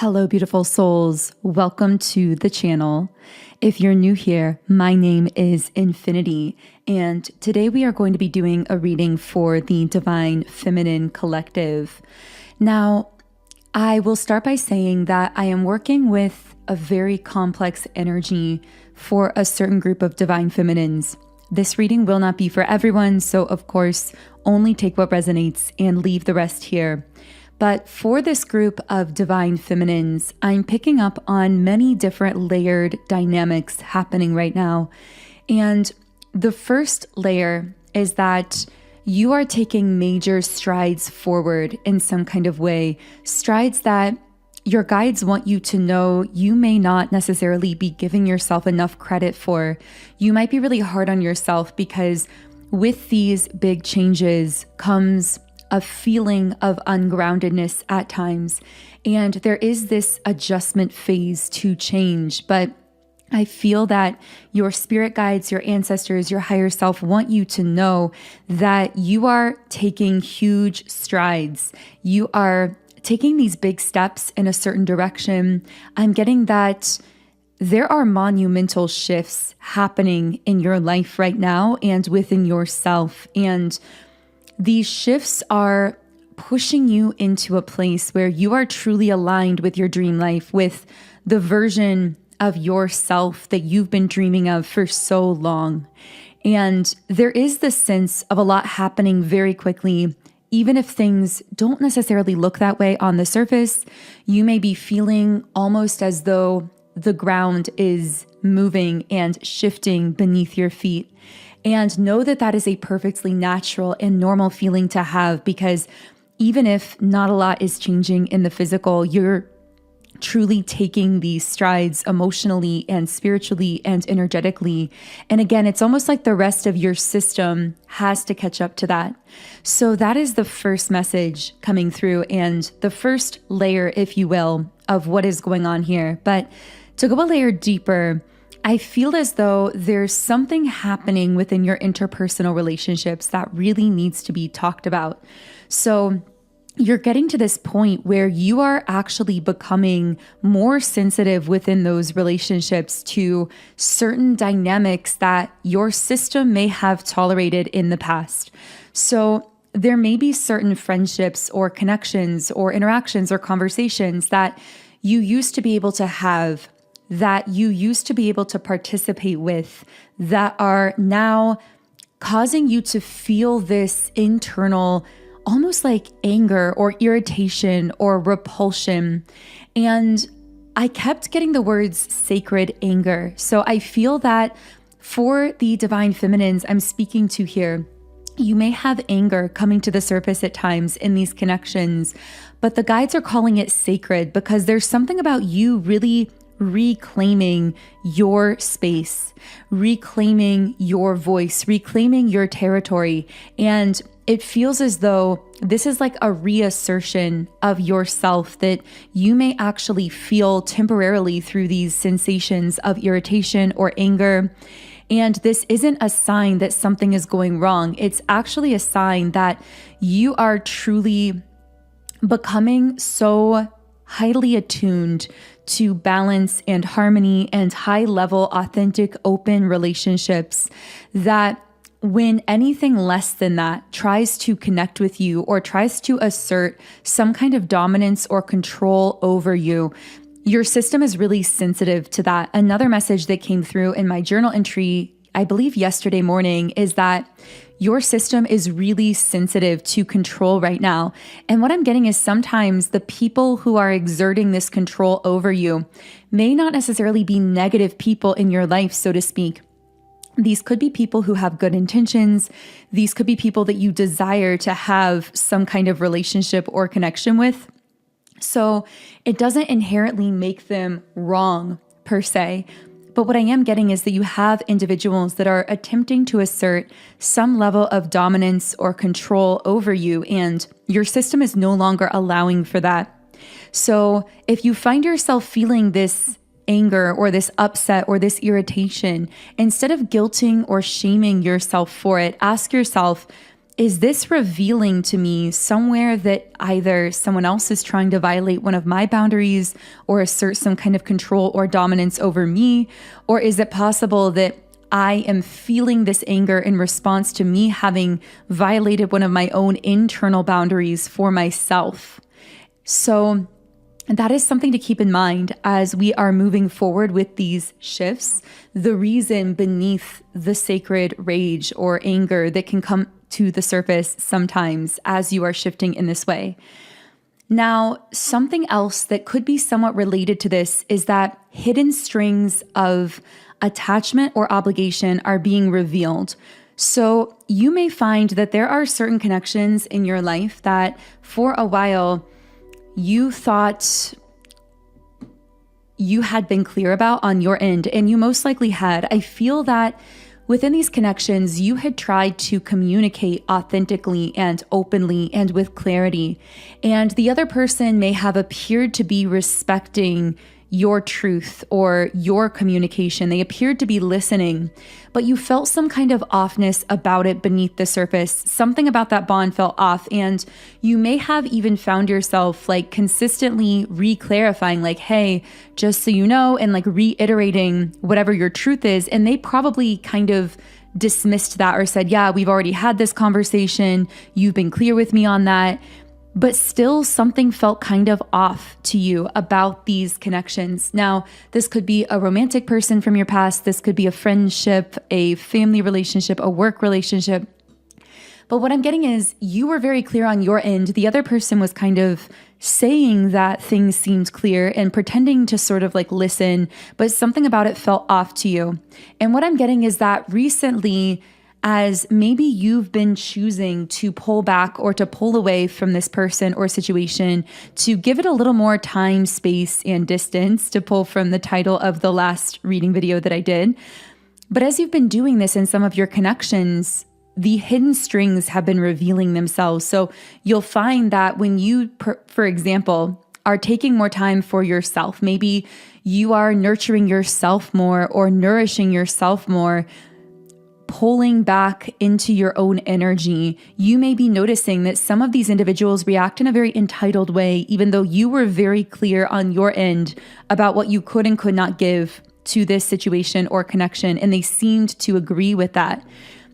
Hello, beautiful souls. Welcome to the channel. If you're new here, my name is Infinity, and today we are going to be doing a reading for the Divine Feminine Collective. Now, I will start by saying that I am working with a very complex energy for a certain group of Divine Feminines. This reading will not be for everyone, so of course, only take what resonates and leave the rest here. But for this group of Divine Feminines, I'm picking up on many different layered dynamics happening right now. And the first layer is that you are taking major strides forward in some kind of way, strides that your guides want you to know you may not necessarily be giving yourself enough credit for. You might be really hard on yourself because with these big changes comes a feeling of ungroundedness at times. And there is this adjustment phase to change, but I feel that your spirit guides, your ancestors, your higher self want you to know that you are taking huge strides. You are taking these big steps in a certain direction. I'm getting that there are monumental shifts happening in your life right now and within yourself. And these shifts are pushing you into a place where you are truly aligned with your dream life, with the version of yourself that you've been dreaming of for so long. And there is this sense of a lot happening very quickly. Even if things don't necessarily look that way on the surface, you may be feeling almost as though the ground is moving and shifting beneath your feet. And know that that is a perfectly natural and normal feeling to have, because even if not a lot is changing in the physical, you're truly taking these strides emotionally and spiritually and energetically. And again, it's almost like the rest of your system has to catch up to that. So that is the first message coming through and the first layer, if you will, of what is going on here. But to go a layer deeper, I feel as though there's something happening within your interpersonal relationships that really needs to be talked about. So you're getting to this point where you are actually becoming more sensitive within those relationships to certain dynamics that your system may have tolerated in the past. So there may be certain friendships or connections or interactions or conversations that you used to be able to have, that you used to be able to participate with, that are now causing you to feel this internal, almost like anger or irritation or repulsion. And I kept getting the words sacred anger. So I feel that for the Divine Feminines I'm speaking to here, you may have anger coming to the surface at times in these connections, but the guides are calling it sacred because there's something about you really reclaiming your space, reclaiming your voice, reclaiming your territory. And it feels as though this is like a reassertion of yourself that you may actually feel temporarily through these sensations of irritation or anger. And this isn't a sign that something is going wrong. It's actually a sign that you are truly becoming so highly attuned to balance and harmony and high-level, authentic, open relationships that when anything less than that tries to connect with you or tries to assert some kind of dominance or control over you, your system is really sensitive to that. Another message that came through in my journal entry, I believe yesterday morning, is that your system is really sensitive to control right now. And what I'm getting is sometimes the people who are exerting this control over you may not necessarily be negative people in your life, so to speak. These could be people who have good intentions. These could be people that you desire to have some kind of relationship or connection with. So it doesn't inherently make them wrong per se. But what I am getting is that you have individuals that are attempting to assert some level of dominance or control over you, and your system is no longer allowing for that. So if you find yourself feeling this anger or this upset or this irritation, instead of guilting or shaming yourself for it, ask yourself, is this revealing to me somewhere that either someone else is trying to violate one of my boundaries or assert some kind of control or dominance over me? Or is it possible that I am feeling this anger in response to me having violated one of my own internal boundaries for myself? So that is something to keep in mind as we are moving forward with these shifts. The reason beneath the sacred rage or anger that can come to the surface sometimes as you are shifting in this way. Now, something else that could be somewhat related to this is that hidden strings of attachment or obligation are being revealed. So you may find that there are certain connections in your life that for a while you thought you had been clear about on your end, and you most likely had. I feel that within these connections, you had tried to communicate authentically and openly and with clarity, and the other person may have appeared to be respecting your truth or your communication. They appeared to be listening, but you felt some kind of offness about it beneath the surface. Something about that bond felt off, and you may have even found yourself like consistently re-clarifying, like, hey, just so you know, and like reiterating whatever your truth is. And they probably kind of dismissed that or said, yeah, we've already had this conversation. You've been clear with me on that. But still something felt kind of off to you about these connections. Now, this could be a romantic person from your past. This could be a friendship, a family relationship, a work relationship. But what I'm getting is you were very clear on your end. The other person was kind of saying that things seemed clear and pretending to sort of like listen, but something about it felt off to you. And what I'm getting is that recently, as maybe you've been choosing to pull back or to pull away from this person or situation, to give it a little more time, space, and distance, to pull from the title of the last reading video that I did. But as you've been doing this in some of your connections, the hidden strings have been revealing themselves. So you'll find that when you, for example, are taking more time for yourself, maybe you are nurturing yourself more or nourishing yourself more, pulling back into your own energy, you may be noticing that some of these individuals react in a very entitled way, even though you were very clear on your end about what you could and could not give to this situation or connection, and they seemed to agree with that.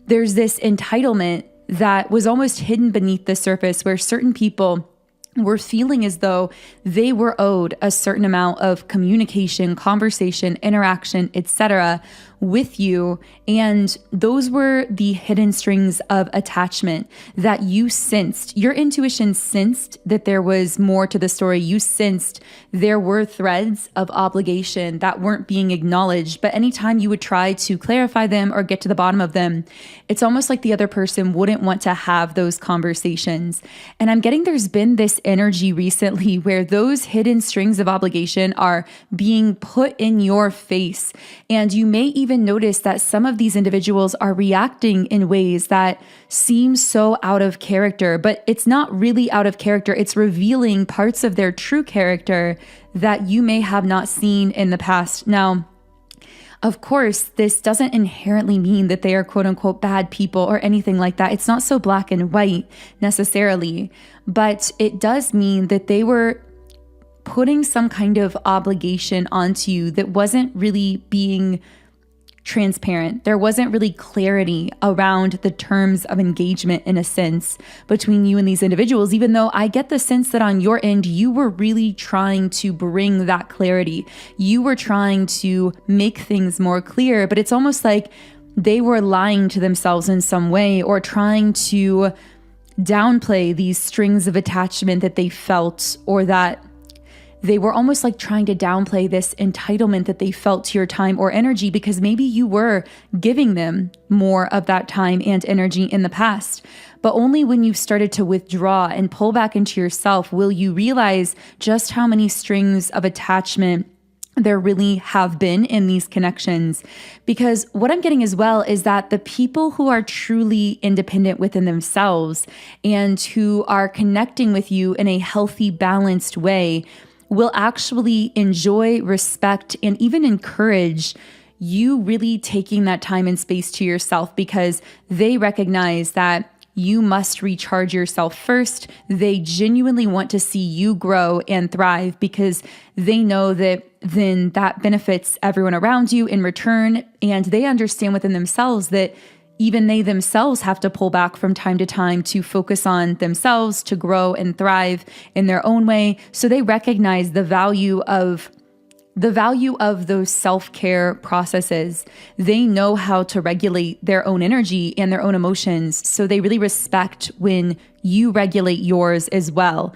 There's this entitlement that was almost hidden beneath the surface where certain people were feeling as though they were owed a certain amount of communication, conversation, interaction, etc. with you. And those were the hidden strings of attachment that you sensed. Your intuition sensed that there was more to the story. You sensed there were threads of obligation that weren't being acknowledged. But anytime you would try to clarify them or get to the bottom of them, it's almost like the other person wouldn't want to have those conversations. And I'm getting there's been this energy recently where those hidden strings of obligation are being put in your face. And you may even notice that some of these individuals are reacting in ways that seem so out of character, but it's not really out of character. It's revealing parts of their true character that you may have not seen in the past. Now, of course, this doesn't inherently mean that they are quote unquote bad people or anything like that. It's not so black and white necessarily, but it does mean that they were putting some kind of obligation onto you that wasn't really being transparent. There wasn't really clarity around the terms of engagement in a sense between you and these individuals, even though I get the sense that on your end, you were really trying to bring that clarity. You were trying to make things more clear, but it's almost like they were lying to themselves in some way or trying to downplay these strings of attachment that they felt, or that they were almost like trying to downplay this entitlement that they felt to your time or energy, because maybe you were giving them more of that time and energy in the past. But only when you've started to withdraw and pull back into yourself will you realize just how many strings of attachment there really have been in these connections. Because what I'm getting as well is that the people who are truly independent within themselves and who are connecting with you in a healthy, balanced way will actually enjoy, respect, and even encourage you really taking that time and space to yourself, because they recognize that you must recharge yourself first. They genuinely want to see you grow and thrive because they know that then that benefits everyone around you in return. And they understand within themselves that even they themselves have to pull back from time to time to focus on themselves, to grow and thrive in their own way. So they recognize the value of those self-care processes. They know how to regulate their own energy and their own emotions. So they really respect when you regulate yours as well.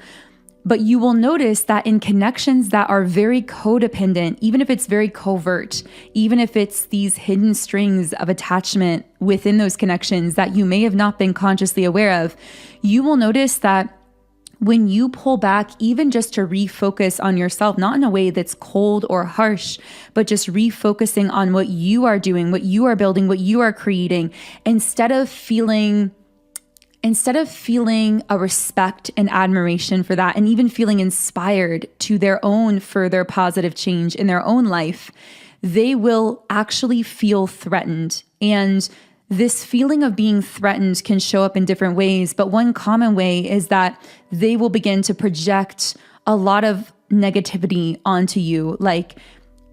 But you will notice that in connections that are very codependent, even if it's very covert, even if it's these hidden strings of attachment within those connections that you may have not been consciously aware of, you will notice that when you pull back, even just to refocus on yourself, not in a way that's cold or harsh, but just refocusing on what you are doing, what you are building, what you are creating, instead of feeling a respect and admiration for that, and even feeling inspired to their own further positive change in their own life, they will actually feel threatened. And this feeling of being threatened can show up in different ways, but one common way is that they will begin to project a lot of negativity onto you, like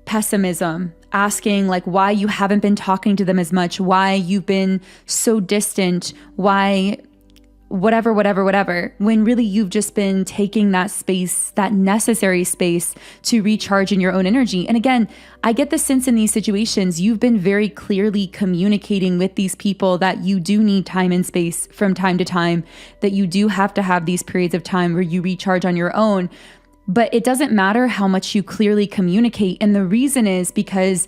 pessimism, asking like why you haven't been talking to them as much, why you've been so distant, why whatever, when really you've just been taking that space, that necessary space to recharge in your own energy. And again, I get the sense in these situations, you've been very clearly communicating with these people that you do need time and space from time to time, that you do have to have these periods of time where you recharge on your own. But it doesn't matter how much you clearly communicate. And the reason is because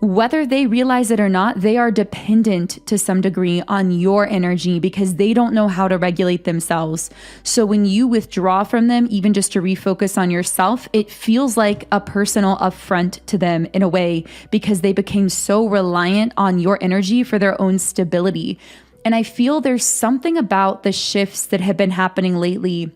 whether they realize it or not, they are dependent to some degree on your energy because they don't know how to regulate themselves. So when you withdraw from them, even just to refocus on yourself, it feels like a personal affront to them in a way because they became so reliant on your energy for their own stability. And I feel there's something about the shifts that have been happening lately.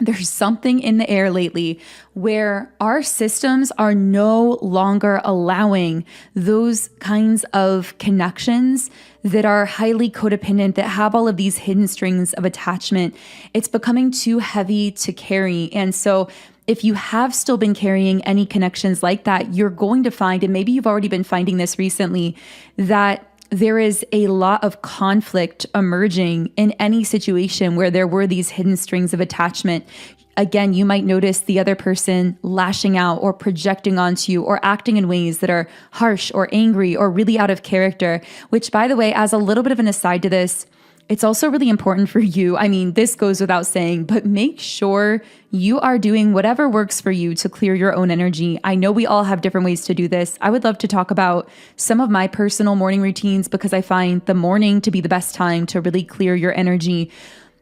There's something in the air lately where our systems are no longer allowing those kinds of connections that are highly codependent, that have all of these hidden strings of attachment. It's becoming too heavy to carry. And so if you have still been carrying any connections like that, you're going to find, and maybe you've already been finding this recently, that there is a lot of conflict emerging in any situation where there were these hidden strings of attachment. Again, you might notice the other person lashing out or projecting onto you or acting in ways that are harsh or angry or really out of character, which, by the way, as a little bit of an aside to this, it's also really important for you. I mean, this goes without saying, but make sure you are doing whatever works for you to clear your own energy. I know we all have different ways to do this. I would love to talk about some of my personal morning routines because I find the morning to be the best time to really clear your energy.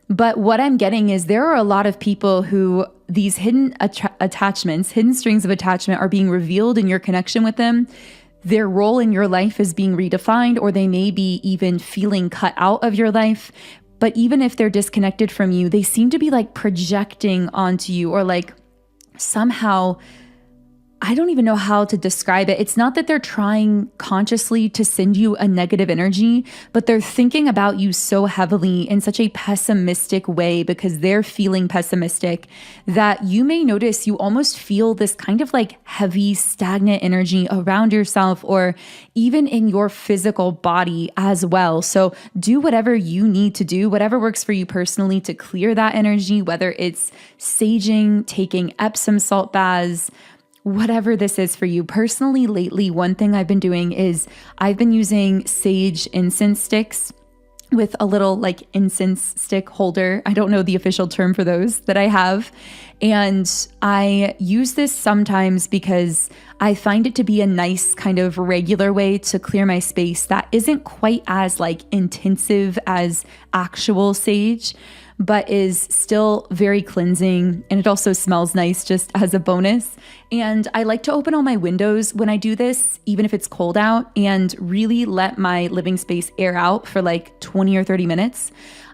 But what I'm getting is there are a lot of people who these hidden attachments, hidden strings of attachment are being revealed in your connection with them. Their role in your life is being redefined, or they may be even feeling cut out of your life. But even if they're disconnected from you, they seem to be like projecting onto you or like somehow, I don't even know how to describe it. It's not that they're trying consciously to send you a negative energy, but they're thinking about you so heavily in such a pessimistic way because they're feeling pessimistic that you may notice you almost feel this kind of like heavy, stagnant energy around yourself or even in your physical body as well. So do whatever you need to do, whatever works for you personally to clear that energy, whether it's saging, taking Epsom salt baths, whatever this is for you. Personally, lately, one thing I've been doing is I've been using sage incense sticks with a little like incense stick holder. I don't know the official term for those that I have. And I use this sometimes because I find it to be a nice kind of regular way to clear my space that isn't quite as like intensive as actual sage, but is still very cleansing. And it also smells nice just as a bonus. And I like to open all my windows when I do this, even if it's cold out, and really let my living space air out for like 20 or 30 minutes.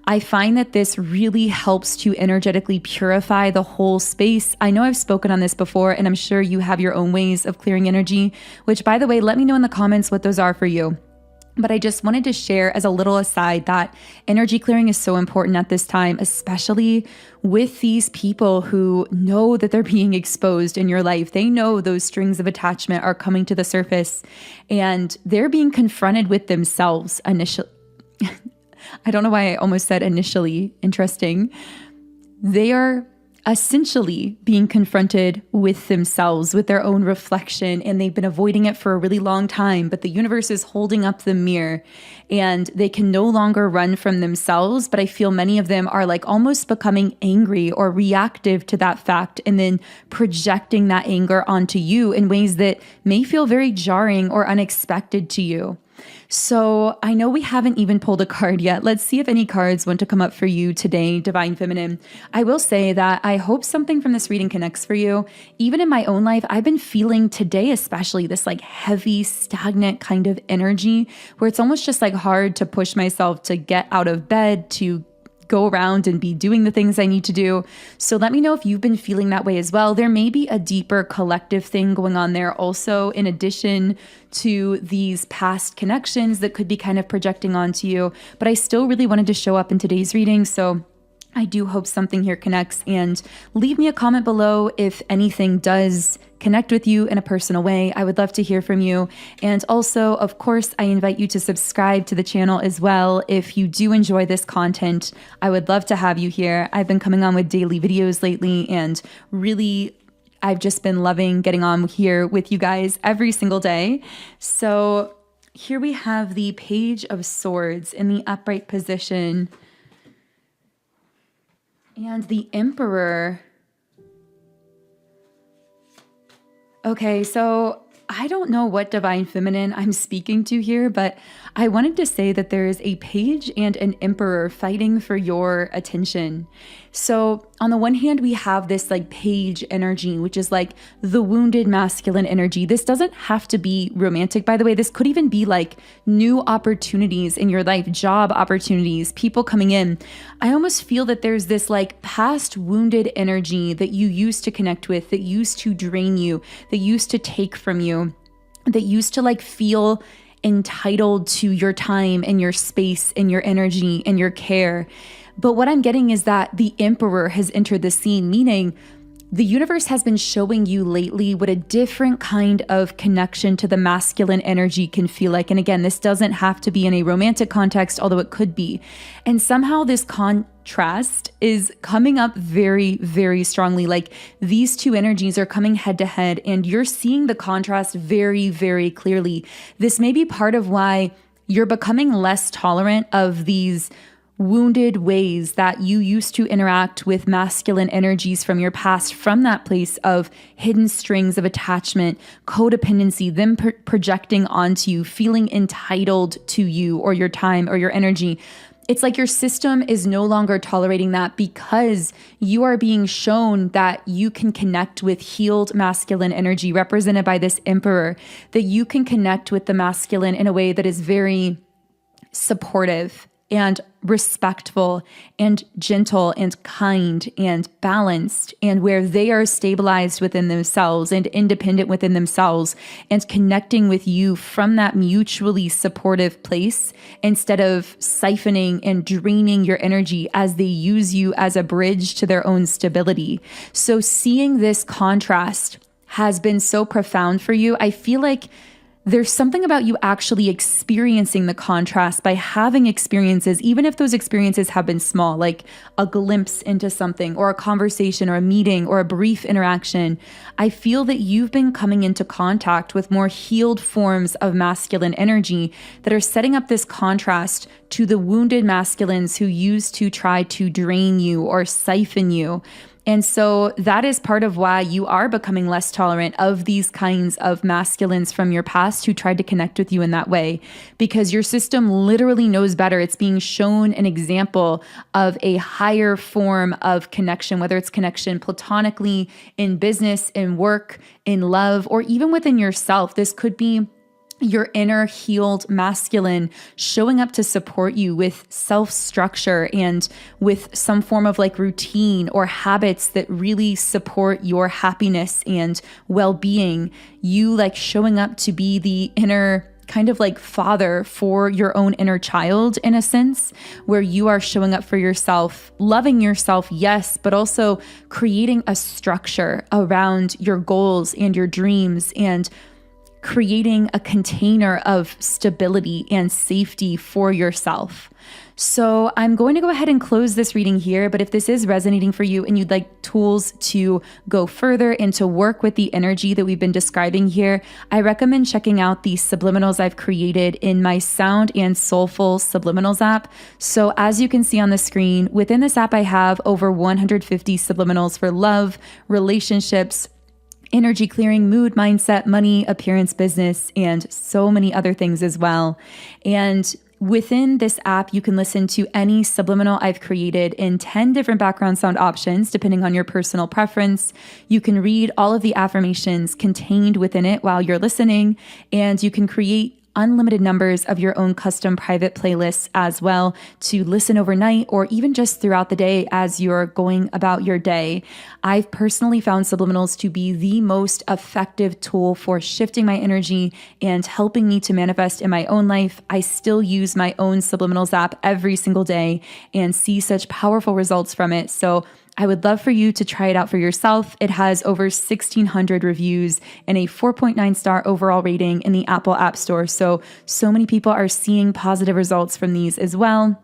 I find that this really helps to energetically purify the whole space. I know I've spoken on this before, and I'm sure you have your own ways of clearing energy, which, by the way, let me know in the comments what those are for you. But I just wanted to share as a little aside that energy clearing is so important at this time, especially with these people who know that they're being exposed in your life. They know those strings of attachment are coming to the surface and they're being confronted with themselves initially. I don't know why I almost said initially. Interesting. They are essentially being confronted with themselves, with their own reflection, and they've been avoiding it for a really long time, but the universe is holding up the mirror and they can no longer run from themselves. But I feel many of them are like almost becoming angry or reactive to that fact and then projecting that anger onto you in ways that may feel very jarring or unexpected to you. So I know we haven't even pulled a card yet. Let's see if any cards want to come up for you today, Divine Feminine. I will say that I hope something from this reading connects for you. Even in my own life, I've been feeling today, especially this like heavy, stagnant kind of energy where it's almost just like hard to push myself to get out of bed, to go around and be doing the things I need to do. So let me know if you've been feeling that way as well. There may be a deeper collective thing going on there also, in addition to these past connections that could be kind of projecting onto you. But I still really wanted to show up in today's reading. So I do hope something here connects, and leave me a comment below if anything does connect with you in a personal way. I would love to hear from you. And also, of course, I invite you to subscribe to the channel as well. If you do enjoy this content, I would love to have you here. I've been coming on with daily videos lately, and really, I've just been loving getting on here with you guys every single day. So here we have the Page of Swords in the upright position. And the Emperor. Okay, so I don't know what Divine Feminine I'm speaking to here, but I wanted to say that there is a page and an emperor fighting for your attention. So on the one hand, we have this like page energy, which is like the wounded masculine energy. This doesn't have to be romantic, by the way. This could even be like new opportunities in your life, job opportunities, people coming in. I almost feel that there's this like past wounded energy that you used to connect with, that used to drain you, that used to take from you, that used to like feel entitled to your time and your space and your energy and your care. But what I'm getting is that the Emperor has entered the scene, meaning the universe has been showing you lately what a different kind of connection to the masculine energy can feel like. And again, this doesn't have to be in a romantic context, although it could be. And somehow this contrast is coming up very, very strongly. Like these two energies are coming head to head, and you're seeing the contrast very, very clearly. This may be part of why you're becoming less tolerant of these wounded ways that you used to interact with masculine energies from your past, from that place of hidden strings of attachment, codependency, them projecting onto you, feeling entitled to you or your time or your energy. It's like your system is no longer tolerating that, because you are being shown that you can connect with healed masculine energy represented by this Emperor, that you can connect with the masculine in a way that is very supportive and respectful and gentle and kind and balanced, and where they are stabilized within themselves and independent within themselves and connecting with you from that mutually supportive place, instead of siphoning and draining your energy as they use you as a bridge to their own stability. So seeing this contrast has been so profound for you. I feel like there's something about you actually experiencing the contrast by having experiences, even if those experiences have been small, like a glimpse into something or a conversation or a meeting or a brief interaction. I feel that you've been coming into contact with more healed forms of masculine energy that are setting up this contrast to the wounded masculines who used to try to drain you or siphon you. And so that is part of why you are becoming less tolerant of these kinds of masculines from your past who tried to connect with you in that way, because your system literally knows better. It's being shown an example of a higher form of connection, whether it's connection platonically, in business, in work, in love, or even within yourself. This could be your inner healed masculine showing up to support you with self-structure and with some form of like routine or habits that really support your happiness and well-being. You like showing up to be the inner kind of like father for your own inner child, in a sense, where you are showing up for yourself, loving yourself, yes, but also creating a structure around your goals and your dreams and creating a container of stability and safety for yourself. So I'm going to go ahead and close this reading here, but if this is resonating for you and you'd like tools to go further and to work with the energy that we've been describing here, I recommend checking out the subliminals I've created in my Sound and Soulful Subliminals app. So as you can see on the screen, within this app, I have over 150 subliminals for love, relationships, energy clearing, mood, mindset, money, appearance, business, and so many other things as well. And within this app, you can listen to any subliminal I've created in 10 different background sound options, depending on your personal preference. You can read all of the affirmations contained within it while you're listening, and you can create unlimited numbers of your own custom private playlists as well to listen overnight or even just throughout the day as you're going about your day. I've personally found subliminals to be the most effective tool for shifting my energy and helping me to manifest in my own life. I still use my own subliminals app every single day and see such powerful results from it. So I would love for you to try it out for yourself. It has over 1,600 reviews and a 4.9 star overall rating in the Apple App Store. So many people are seeing positive results from these as well.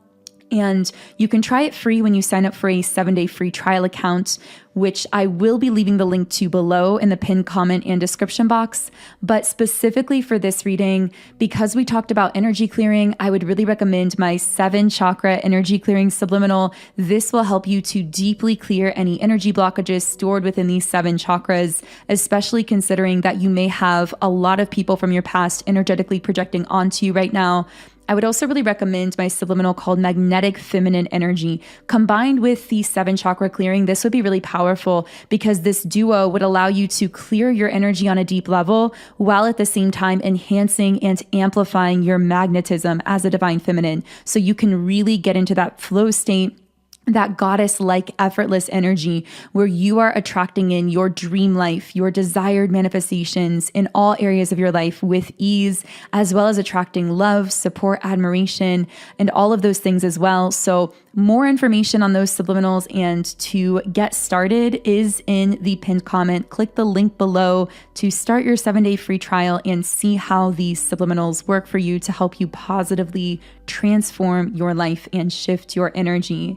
And you can try it free when you sign up for a 7-day free trial account, which I will be leaving the link to below in the pinned comment and description box. But specifically for this reading, because we talked about energy clearing, I would really recommend my 7 chakra energy clearing subliminal. This will help you to deeply clear any energy blockages stored within these 7 chakras, especially considering that you may have a lot of people from your past energetically projecting onto you right now. I would also really recommend my subliminal called Magnetic Feminine Energy. Combined with the 7 chakra clearing, this would be really powerful because this duo would allow you to clear your energy on a deep level while at the same time enhancing and amplifying your magnetism as a divine feminine. So you can really get into that flow state, that goddess-like effortless energy where you are attracting in your dream life, your desired manifestations in all areas of your life with ease, as well as attracting love, support, admiration, and all of those things as well. So more information on those subliminals and to get started is in the pinned comment. Click the link below to start your 7-day free trial and see how these subliminals work for you to help you positively transform your life and shift your energy.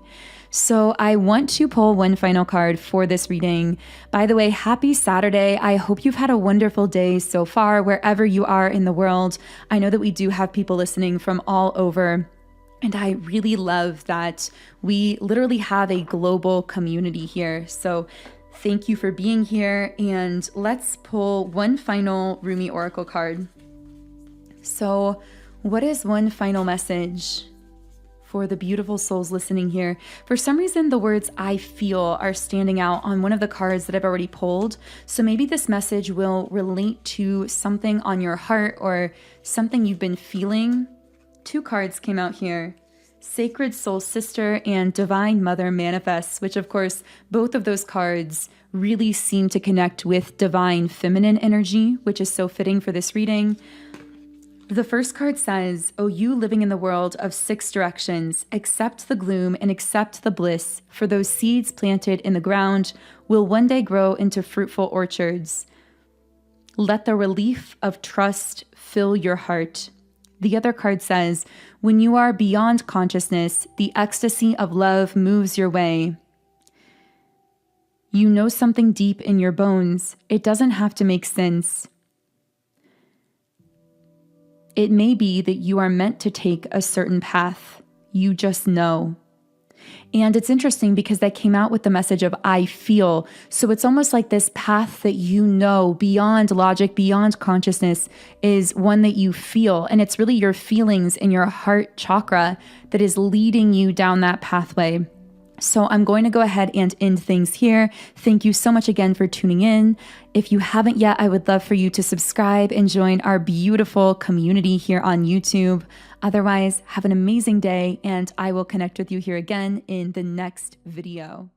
So I want to pull one final card for this reading. By the way, happy Saturday. I hope you've had a wonderful day so far, wherever you are in the world. I know that we do have people listening from all over. And I really love that we literally have a global community here. So thank you for being here. And let's pull one final Rumi Oracle card. So what is one final message for the beautiful souls listening here? For some reason, the words "I feel" are standing out on one of the cards that I've already pulled. So maybe this message will relate to something on your heart or something you've been feeling. 2 cards came out here. Sacred Soul Sister and Divine Mother Manifests, which of course, both of those cards really seem to connect with divine feminine energy, which is so fitting for this reading. The first card says, "O you living in the world of 6 directions, accept the gloom and accept the bliss, for those seeds planted in the ground will one day grow into fruitful orchards. Let the relief of trust fill your heart." The other card says, "When you are beyond consciousness, the ecstasy of love moves your way. You know something deep in your bones. It doesn't have to make sense. It may be that you are meant to take a certain path. You just know." And it's interesting because that came out with the message of "I feel." So it's almost like this path that you know beyond logic, beyond consciousness is one that you feel. And it's really your feelings in your heart chakra that is leading you down that pathway. So I'm going to go ahead and end things here. Thank you so much again for tuning in. If you haven't yet, I would love for you to subscribe and join our beautiful community here on YouTube. Otherwise, have an amazing day, and I will connect with you here again in the next video.